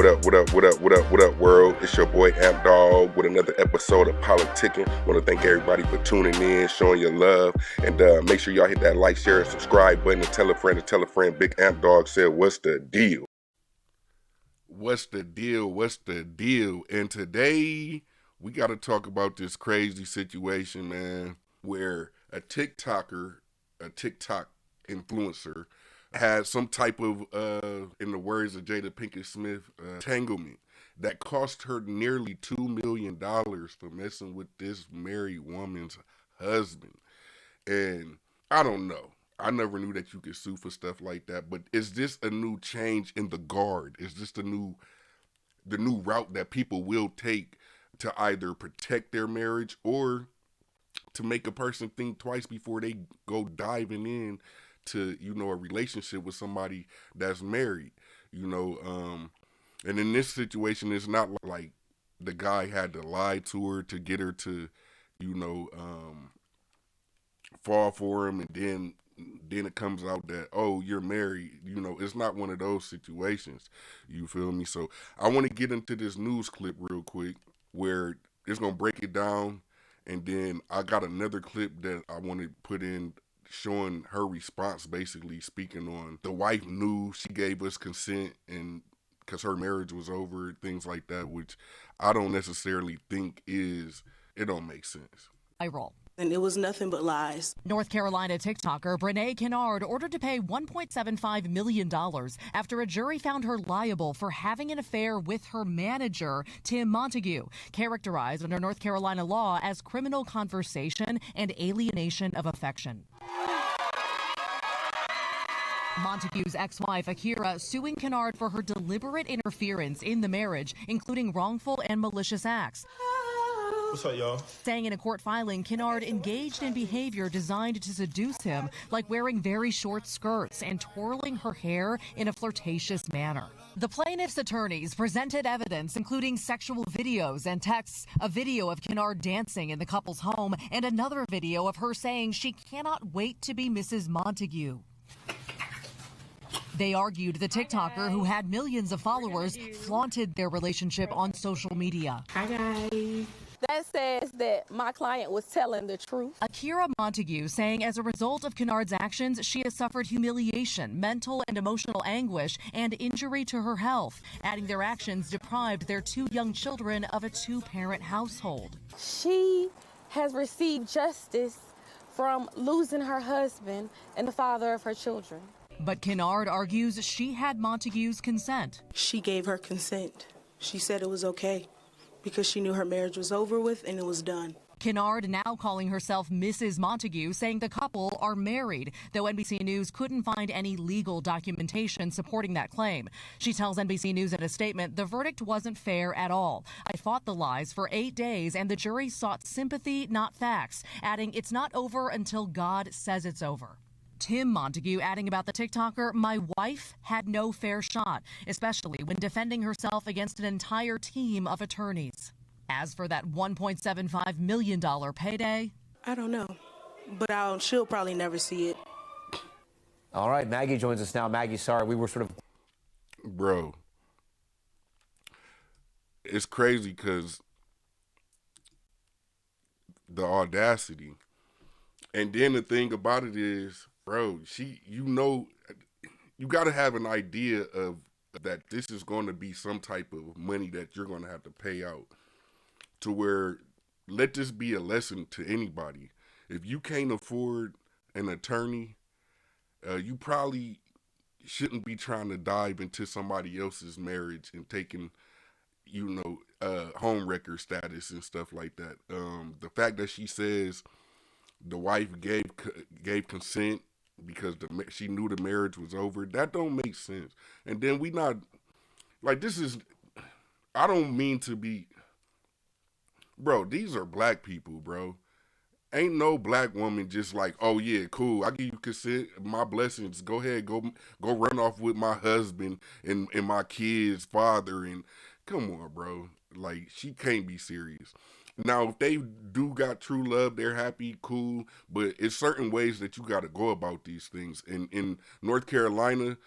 What up, world? It's your boy Amp Dog with another episode of Politickin. Want to thank everybody for tuning in, showing your love, and make sure y'all hit that like, share, and subscribe button, and tell a friend to tell a friend. Big Amp Dog said, "What's the deal? What's the deal? What's the deal?" And today we got to talk about this crazy situation, man, where a TikTok influencer had some type of, in the words of Jada Pinkett Smith, entanglement that cost her nearly $2 million for messing with this married woman's husband. And I don't know. I never knew that you could sue for stuff like that. But is this a new change in the guard? Is this the new route that people will take to either protect their marriage or to make a person think twice before they go diving in to, a relationship with somebody that's married, and in this situation, it's not like the guy had to lie to her to get her to, fall for him, and then it comes out that, oh, you're married. It's not one of those situations. You feel me? So I want to get into this news clip real quick where it's going to break it down. And then I got another clip that I want to put in showing her response, basically speaking on the wife knew, she gave us consent, and because her marriage was over, things like that, which I don't necessarily think it don't make sense. Viral. And it was nothing but lies. North Carolina TikToker Brene Kennard ordered to pay $1.75 million after a jury found her liable for having an affair with her manager, Tim Montague, characterized under North Carolina law as criminal conversation and alienation of affection. Montague's ex-wife, Akira, suing Kennard for her deliberate interference in the marriage, including wrongful and malicious acts. What's up, y'all? Saying in a court filing, Kennard engaged in behavior designed to seduce him, like wearing very short skirts and twirling her hair in a flirtatious manner. The plaintiff's attorneys presented evidence, including sexual videos and texts, a video of Kennard dancing in the couple's home, and another video of her saying she cannot wait to be Mrs. Montague. They argued the TikToker, who had millions of followers, flaunted their relationship on social media. Hi, guys. That says that my client was telling the truth. Akira Montague saying as a result of Kennard's actions, she has suffered humiliation, mental and emotional anguish, and injury to her health, adding their actions deprived their two young children of a two-parent household. She has received justice from losing her husband and the father of her children. But Kennard argues she had Montague's consent. She gave her consent. She said it was okay because she knew her marriage was over with and it was done. Kennard now calling herself Mrs. Montague, saying the couple are married, though NBC News couldn't find any legal documentation supporting that claim. She tells NBC News in a statement, the verdict wasn't fair at all. I fought the lies for 8 days and the jury sought sympathy, not facts, adding it's not over until God says it's over. Tim Montague adding about the TikToker, my wife had no fair shot, especially when defending herself against an entire team of attorneys. As for that $1.75 million payday, I don't know, but she'll probably never see it. All right, Maggie joins us now. Maggie, sorry, we were sort of... Bro, it's crazy because the audacity. And then the thing about it is, bro, you got to have an idea of that this is going to be some type of money that you're going to have to pay out, to where let this be a lesson to anybody. If you can't afford an attorney, you probably shouldn't be trying to dive into somebody else's marriage and taking, home record status and stuff like that. The fact that she says the wife gave consent because she knew the marriage was over, that don't make sense. And then we not, like, this is, I don't mean to be, bro, these are black people, bro. Ain't no black woman just like, oh yeah, cool, I give you consent, my blessings, go ahead, go run off with my husband and my kid's father, and come on, bro. Like, she can't be serious. Now, if they do got true love, they're happy, cool, but it's certain ways that you got to go about these things. In North Carolina,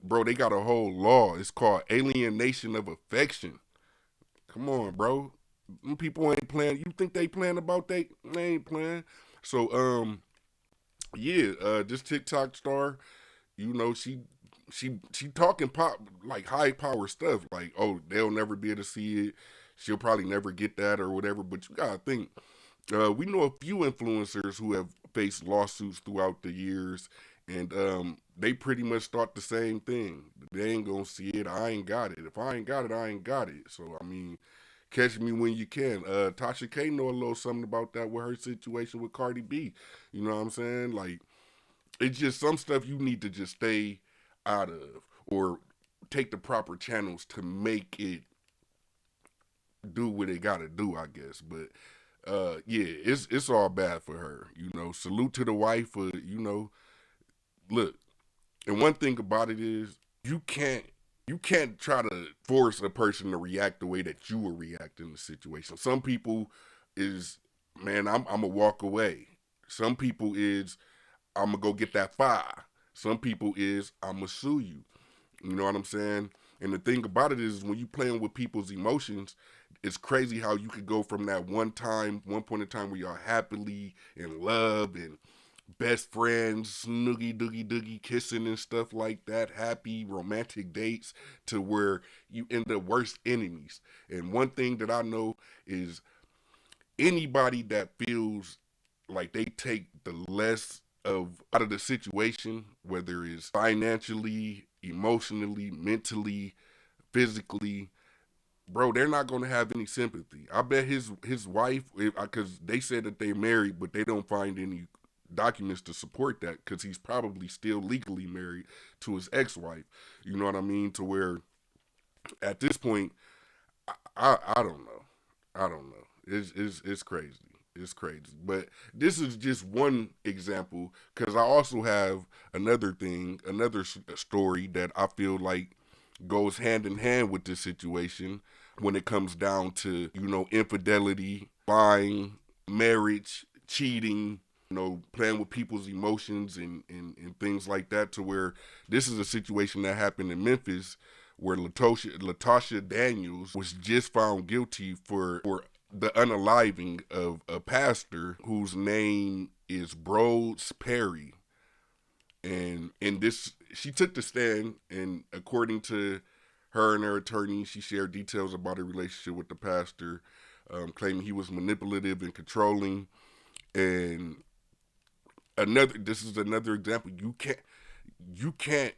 bro, they got a whole law. It's called alienation of affection. Come on, bro. Them people ain't playing. You think they playing about they ain't playing. So yeah, this TikTok star, you know, she talking pop like high power stuff, like, oh, they'll never be able to see it. She'll probably never get that or whatever. But you gotta think, we know a few influencers who have faced lawsuits throughout the years, and they pretty much thought the same thing. They ain't gonna see it. I ain't got it. If I ain't got it, I ain't got it. So I mean, catch me when you can. Tasha K know a little something about that with her situation with Cardi B. You know what I'm saying? Like, it's just some stuff you need to just stay out of or take the proper channels to make it do what it gotta do, I guess. But yeah, it's all bad for her. You know, salute to the wife for, you know, look, and one thing about it is you can't try to force a person to react the way that you will react in the situation. Some people is, man, I'm gonna walk away. Some people is, I'm gonna go get that fire. Some people is, I'm gonna sue you. You know what I'm saying? And the thing about it is, when you playing with people's emotions, it's crazy how you could go from that one point in time where y'all happily in love and best friends, snoogie doogie doogie, kissing and stuff like that, happy romantic dates, to where you end up worst enemies. And one thing that I know is, anybody that feels like they take the less of out of the situation, whether it's financially, emotionally, mentally, physically, bro, they're not going to have any sympathy. I bet his wife, because they said that they married, but they don't find any documents to support that, because he's probably still legally married to his ex-wife. You know what I mean? To where at this point, I don't know. I don't know. It's crazy. It's crazy. But this is just one example, because I also have another thing, another story that I feel like goes hand in hand with this situation when it comes down to, you know, infidelity, lying, marriage, cheating, you know, playing with people's emotions and things like that, to where this is a situation that happened in Memphis where Latasha Daniels was just found guilty for the unaliving of a pastor whose name is Bros Perry. And in this, she took the stand, and according to her and her attorney, she shared details about her relationship with the pastor, claiming he was manipulative and controlling. And this is another example. You can't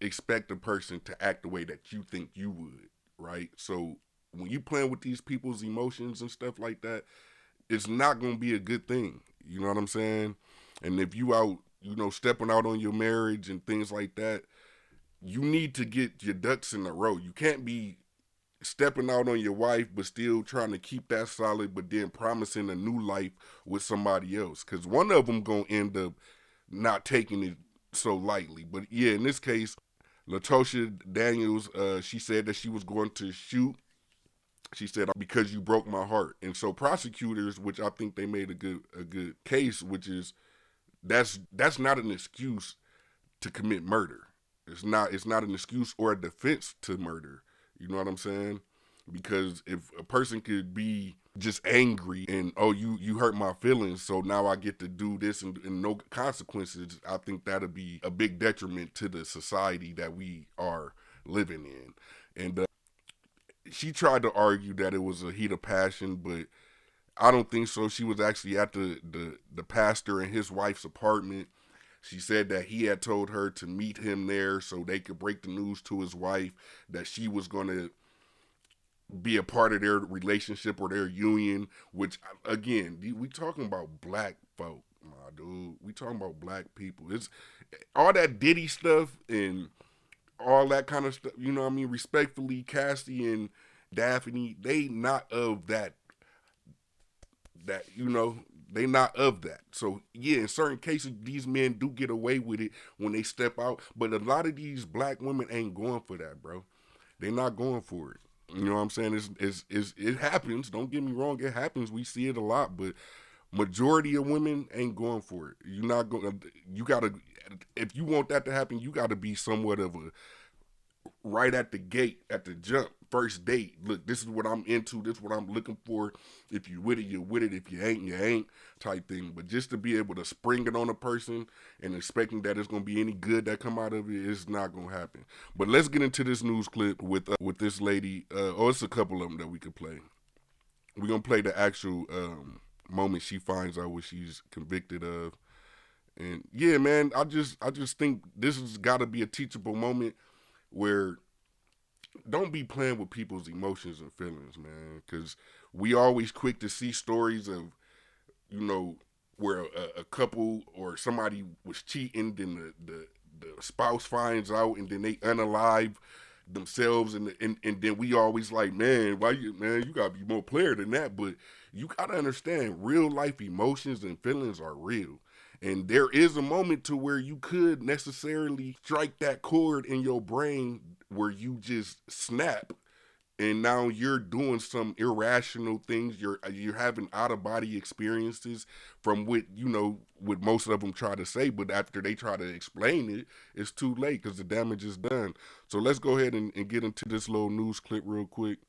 expect a person to act the way that you think you would, right? So when you playing with these people's emotions and stuff like that, it's not gonna be a good thing. You know what I'm saying? And if you out, you know, stepping out on your marriage and things like that, you need to get your ducks in a row. You can't be stepping out on your wife but still trying to keep that solid, but then promising a new life with somebody else, because one of them gonna end up not taking it so lightly. But yeah, in this case, Latosha Daniels, she said that she was going to shoot. She said, because you broke my heart. And so prosecutors, which I think they made a good case, which is, that's not an excuse to commit murder. It's not an excuse or a defense to murder. You know what I'm saying? Because if a person could be just angry and, oh, you hurt my feelings, so now I get to do this and no consequences, I think that'll be a big detriment to the society that we are living in. And she tried to argue that it was a heat of passion, but I don't think so. She was actually at the pastor and his wife's apartment. She said that he had told her to meet him there so they could break the news to his wife that she was going to be a part of their relationship or their union, which, again, we talking about black folk, my dude. We talking about black people. It's all that Diddy stuff and all that kind of stuff, you know what I mean? Respectfully, Cassie and Daphne, they not of that, you know, they not of that. So yeah, in certain cases, these men do get away with it when they step out, but a lot of these black women ain't going for that, bro. They're not going for it. You know what I'm saying? It happens. Don't get me wrong, it happens. We see it a lot, but majority of women ain't going for it. You're not going. You gotta. If you want that to happen, you gotta be somewhat of a right at the gate, at the jump, first date. Look, this is what I'm into. This is what I'm looking for. If you with it, you're with it. If you ain't type thing. But just to be able to spring it on a person and expecting that it's going to be any good that come out of it, it's not going to happen. But let's get into this news clip with this lady. It's a couple of them that we could play. We're going to play the actual moment she finds out what she's convicted of. And yeah, man, I just think this has got to be a teachable moment where don't be playing with people's emotions and feelings, man, because we always quick to see stories of, where a couple or somebody was cheating, then the spouse finds out, and then they unalive themselves, and then we always like, man, you gotta be more player than that. But you gotta understand, real life emotions and feelings are real. And there is a moment to where you could necessarily strike that chord in your brain where you just snap, and now you're doing some irrational things. You're having out of body experiences from what what most of them try to say. But after they try to explain it, it's too late because the damage is done. So let's go ahead and get into this little news clip real quick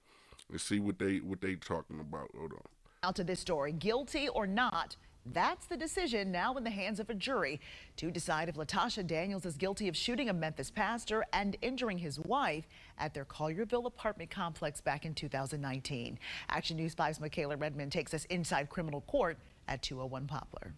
and see what they talking about. Hold on. Now to this story, guilty or not, that's the decision now in the hands of a jury to decide if Latasha Daniels is guilty of shooting a Memphis pastor and injuring his wife at their Collierville apartment complex back in 2019. Action News 5's Michaela Redmond takes us inside criminal court at 201 Poplar.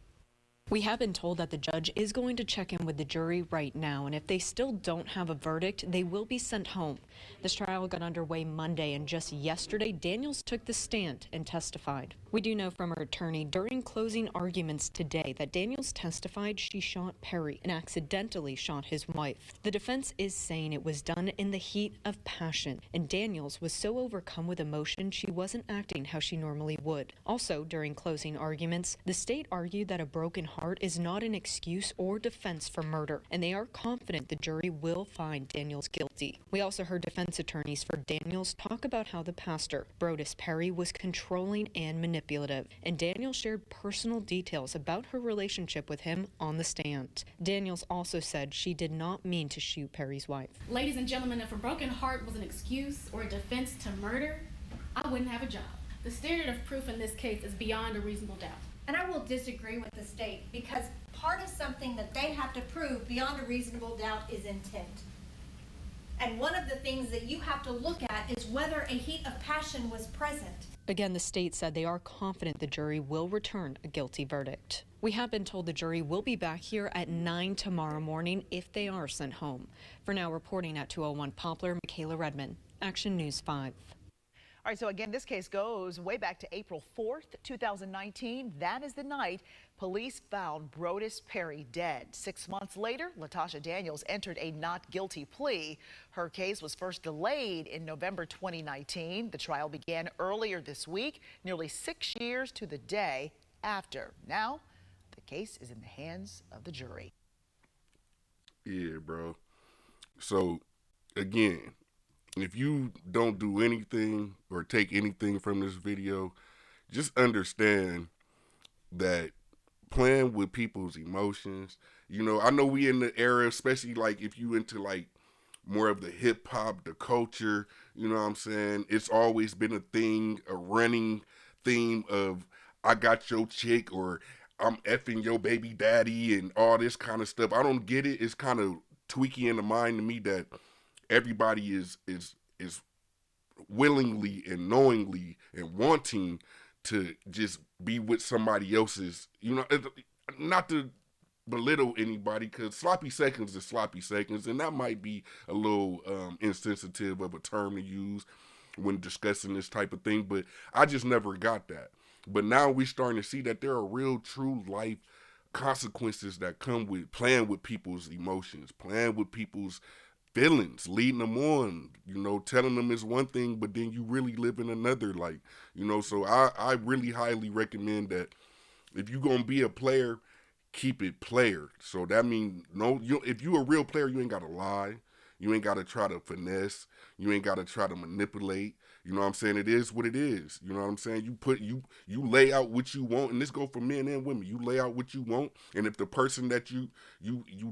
We have been told that the judge is going to check in with the jury right now, and if they still don't have a verdict, they will be sent home. This trial got underway Monday, and just yesterday, Daniels took the stand and testified. We do know from her attorney during closing arguments today that Daniels testified she shot Perry and accidentally shot his wife. The defense is saying it was done in the heat of passion, and Daniels was so overcome with emotion she wasn't acting how she normally would. Also, during closing arguments, the state argued that a broken heart is not an excuse or defense for murder, and they are confident the jury will find Daniels guilty. We also heard defense attorneys for Daniels talk about how the pastor, Brodus Perry, was controlling and manipulative, and Daniels shared personal details about her relationship with him on the stand. Daniels also said she did not mean to shoot Perry's wife. Ladies and gentlemen, if a broken heart was an excuse or a defense to murder, I wouldn't have a job. The standard of proof in this case is beyond a reasonable doubt. And I will disagree with the state because part of something that they have to prove beyond a reasonable doubt is intent. And one of the things that you have to look at is whether a heat of passion was present. Again, the state said they are confident the jury will return a guilty verdict. We have been told the jury will be back here at 9 tomorrow morning if they are sent home. For now, reporting at 201 Poplar, Michaela Redmond, Action News 5. All right, so again, this case goes way back to April 4th, 2019. That is the night police found Brodus Perry dead. 6 months later, Latasha Daniels entered a not guilty plea. Her case was first delayed in November 2019. The trial began earlier this week, nearly 6 years to the day after. Now, the case is in the hands of the jury. Yeah, bro. So, again, if you don't do anything or take anything from this video, just understand that playing with people's emotions, I know we in the era, especially like if you into like more of the hip hop, the culture, you know what I'm saying? It's always been a thing, a running theme of I got your chick or I'm effing your baby daddy and all this kind of stuff. I don't get it. It's kind of tweaky in the mind to me that everybody is willingly and knowingly and wanting to just be with somebody else's, not to belittle anybody, because sloppy seconds is sloppy seconds, and that might be a little insensitive of a term to use when discussing this type of thing, but I just never got that. But now we're starting to see that there are real, true life consequences that come with playing with people's emotions, playing with people's feelings, leading them on, telling them is one thing, but then you really live in another, so I really highly recommend that if you're going to be a player, keep it player. So that means, if you a real player, you ain't got to lie. You ain't got to try to finesse. You ain't got to try to manipulate. You know what I'm saying? It is what it is. You know what I'm saying? You lay out what you want, and this go for men and women. You lay out what you want, and if the person that you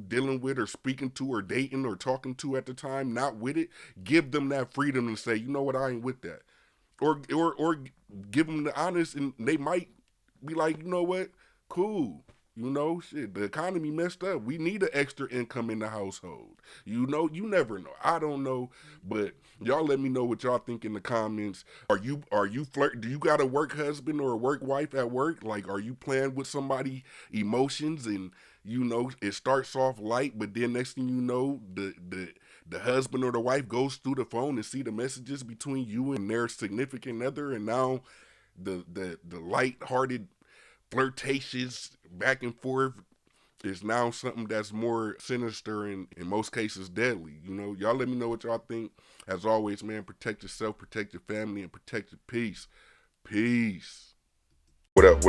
dealing with or speaking to or dating or talking to at the time not with it, give them that freedom and say, you know what, I ain't with that. Or give them the honest, and they might be like, you know what, cool. You know, shit, the economy messed up. We need an extra income in the household. You know, you never know. I don't know, but y'all let me know what y'all think in the comments. Are you do you got a work husband or a work wife at work? Like, are you playing with somebody emotions and, you know, it starts off light, but then next thing you know, the husband or the wife goes through the phone and see the messages between you and their significant other, and now the light-hearted flirtatious back and forth is now something that's more sinister and in most cases deadly. You know, y'all let me know what y'all think. As always, man, protect yourself, protect your family, and protect your peace. Peace. What up,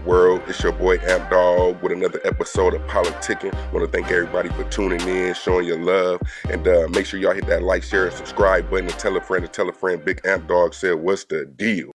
world? It's your boy Amp Dog with another episode of Politickin. Want to thank everybody for tuning in, showing your love, and make sure y'all hit that like, share, and subscribe button, and tell a friend. Big Amp Dog said, what's the deal?